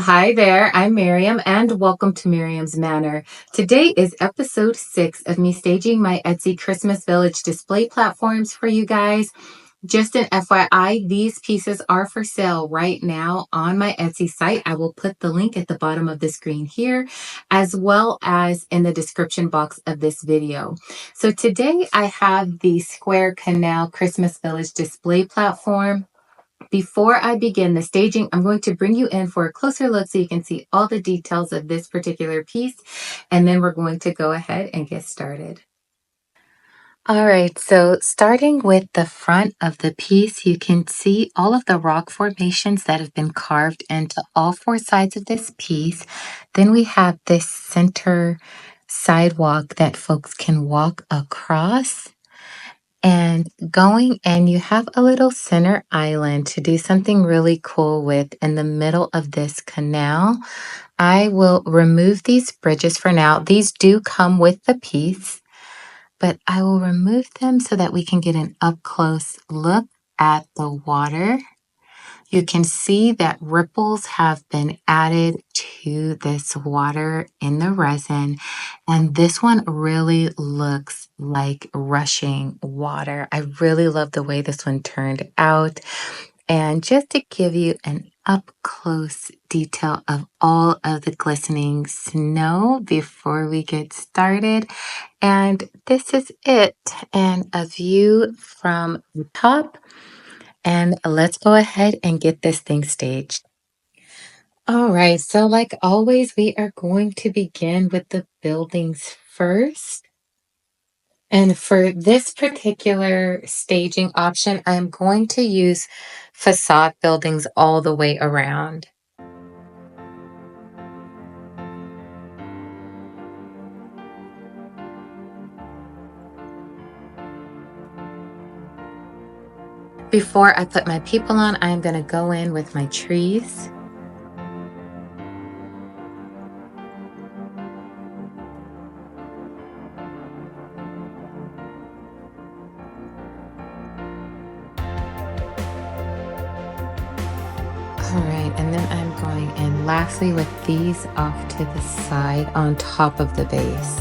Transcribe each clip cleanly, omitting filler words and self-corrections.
Hi there, I'm Miriam, and welcome to Miriam's Manor. Today is episode 6 of me staging my Etsy Christmas Village display platforms for you guys. Just an FYI, these pieces are for sale right now on my Etsy site. I will put the link at the bottom of the screen here, as well as in the description box of this video. So today I have the Square Canal Christmas Village display platform. Before I begin the staging, I'm going to bring you in for a closer look so you can see all the details of this particular piece, and then we're going to go ahead and get started. All right, so starting with the front of the piece, you can see all of the rock formations that have been carved into all four sides of this piece. Then we have this center sidewalk that folks can walk across. And going and you have a little center island to do something really cool with in the middle of this canal. I will remove these bridges for now. These do come with the piece, but I will remove them so that we can get an up close look at the water. You can see that ripples have been added to this water in the resin, and this one really looks like rushing water. I really love the way this one turned out. And just to give you an up close detail of all of the glistening snow before we get started. And this is it, and a view from the top. And let's go ahead and get this thing staged. All right, so like always, we are going to begin with the buildings first. And for this particular staging option, I'm going to use facade buildings all the way around. Before I put my people on, I'm going to go in with my trees. All right, and then I'm going in lastly with these off to the side on top of the base.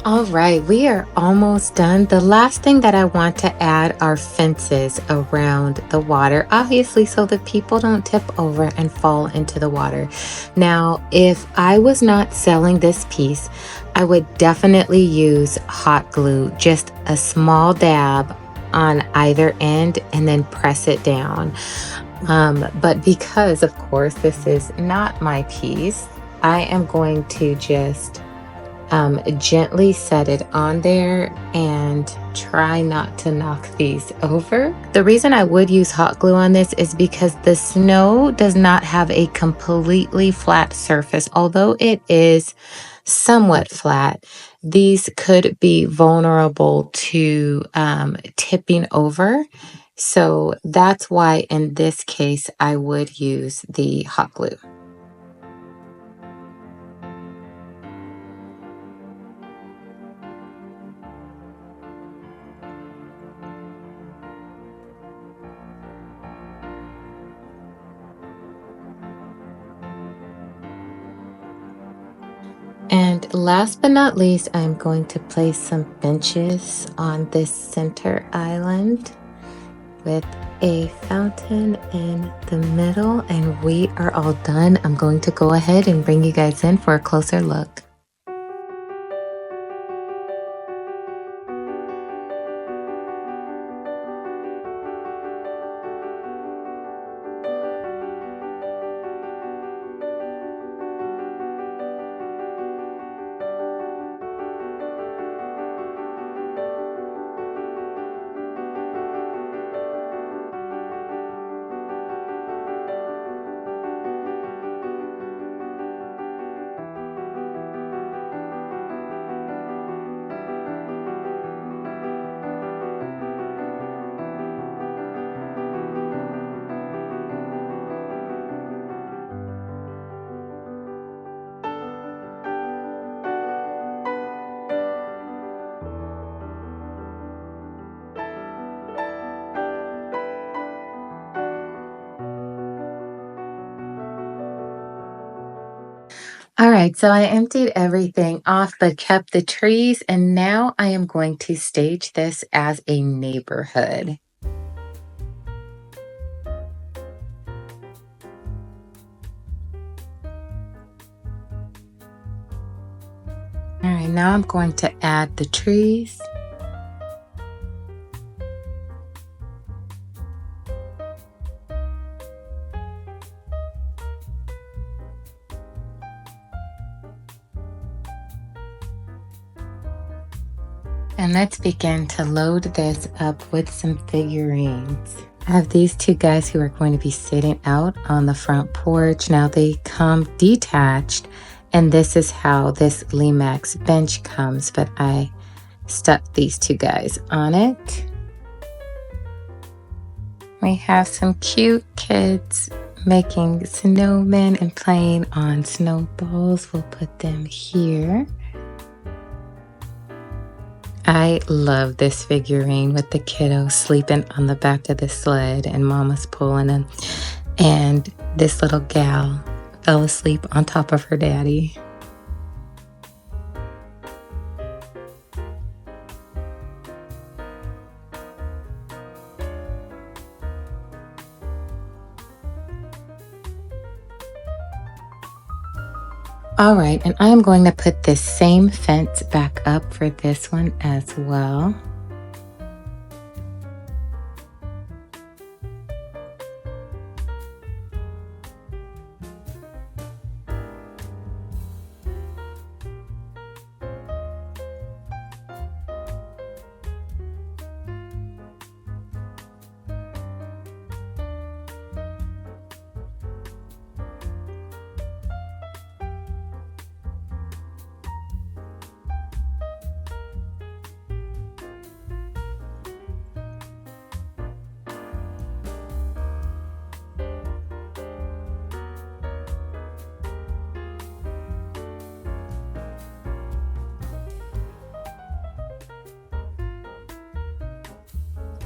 All right, we are almost done. The last thing that I want to add are fences around the water, obviously, so that people don't tip over and fall into the water. Now, if I was not selling this piece, I would definitely use hot glue, just a small dab on either end and then press it down. But because, of course, this is not my piece, I am going to just gently set it on there and try not to knock these over. The reason I would use hot glue on this is because the snow does not have a completely flat surface. Although it is somewhat flat, these could be vulnerable to tipping over. So that's why in this case, I would use the hot glue. And last but not least, I'm going to place some benches on this center island with a fountain in the middle, and we are all done. I'm going to go ahead and bring you guys in for a closer look. All right, so I emptied everything off but kept the trees, and now I am going to stage this as a neighborhood. All right, now I'm going to add the trees. And let's begin to load this up with some figurines. I have these two guys who are going to be sitting out on the front porch. Now they come detached, and this is how this Limax bench comes, but I stuck these two guys on it. We have some cute kids making snowmen and playing on snowballs. We'll put them here. I love this figurine with the kiddo sleeping on the back of the sled and mama's pulling him. And this little gal fell asleep on top of her daddy. All right, and I'm going to put this same fence back up for this one as well.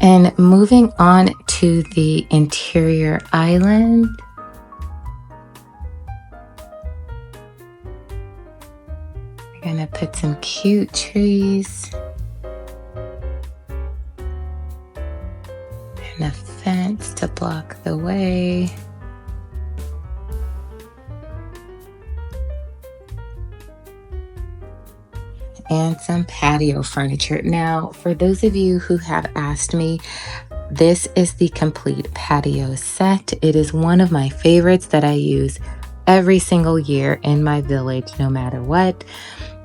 And moving on to the interior island. We're gonna put some cute trees and a fence to block the way. And some patio furniture. Now, for those of you who have asked me, this is the complete patio set. It is one of my favorites that I use every single year in my village, no matter what.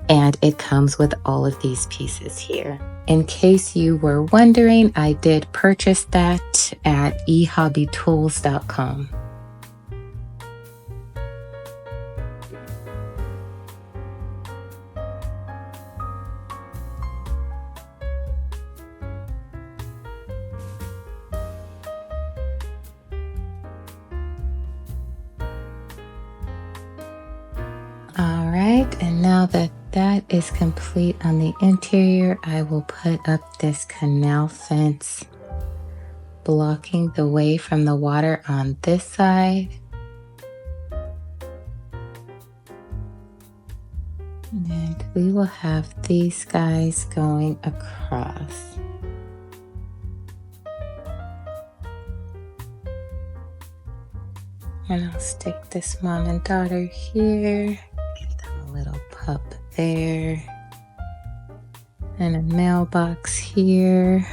And it comes with all of these pieces here. In case you were wondering, I did purchase that at ehobbytools.com. All right, and now that that is complete on the interior, I will put up this canal fence, blocking the way from the water on this side. And we will have these guys going across. And I'll stick this mom and daughter here. Give them a little pup there. And a mailbox here.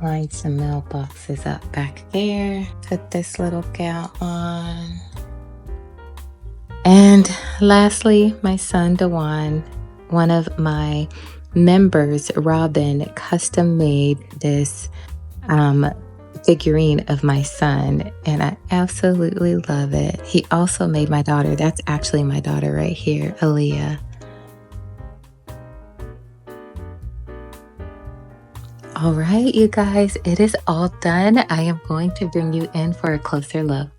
Line some mailboxes up back there. Put this little gal on. And lastly, my son Dewan, one of my members, Robin, custom made this figurine of my son, and I absolutely love it. He also made my daughter. That's actually my daughter right here, Aaliyah. All right, you guys, it is all done. I am going to bring you in for a closer look.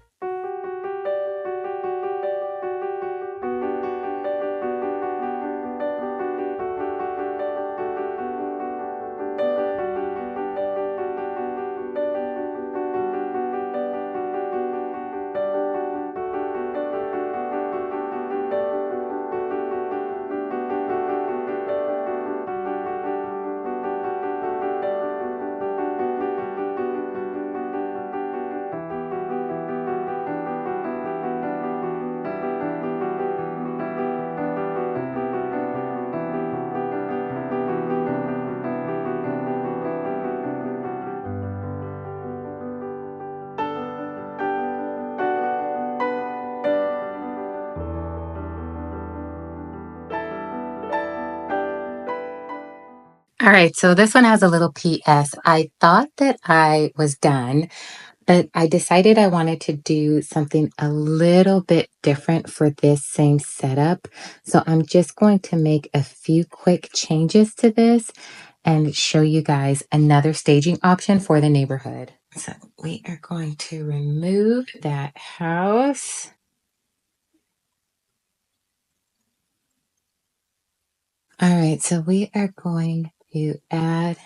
All right, so this one has a little PS. I thought that I was done, but I decided I wanted to do something a little bit different for this same setup. So I'm just going to make a few quick changes to this and show you guys another staging option for the neighborhood. So we are going to remove that house. All right, so we are going to add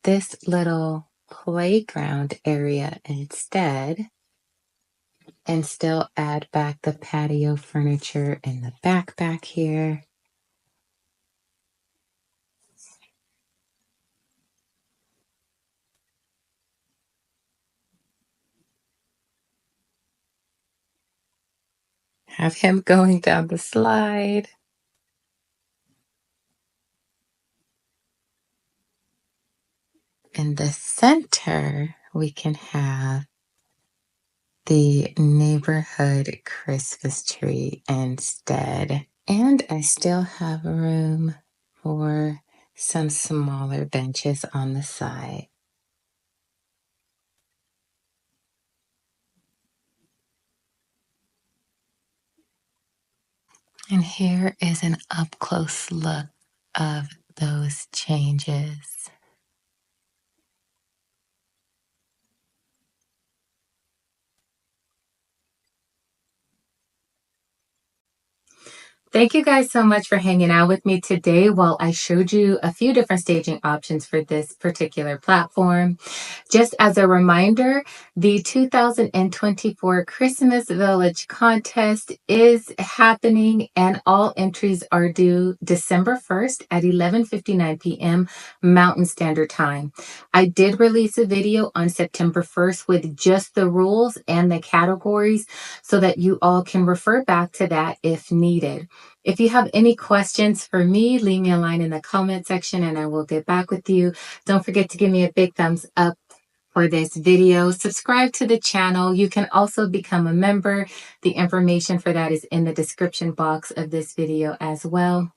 this little playground area instead, and still add back the patio furniture in the back here. Have him going down the slide. In the center, we can have the neighborhood Christmas tree instead. And I still have room for some smaller benches on the side. And here is an up-close look of those changes. Thank you guys so much for hanging out with me today while I showed you a few different staging options for this particular platform. Just as a reminder, the 2024 Christmas Village contest is happening and all entries are due December 1st at 11:59 p.m. Mountain Standard Time. I did release a video on September 1st with just the rules and the categories so that you all can refer back to that if needed. If you have any questions for me, leave me a line in the comment section and I will get back with you. Don't forget to give me a big thumbs up for this video. Subscribe to the channel. You can also become a member. The information for that is in the description box of this video as well.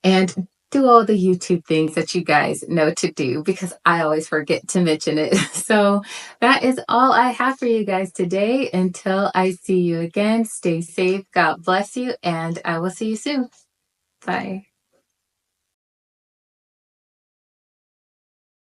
And do all the YouTube things that you guys know to do because I always forget to mention it. So that is all I have for you guys today. Until I see you again, stay safe. God bless you, and I will see you soon. Bye.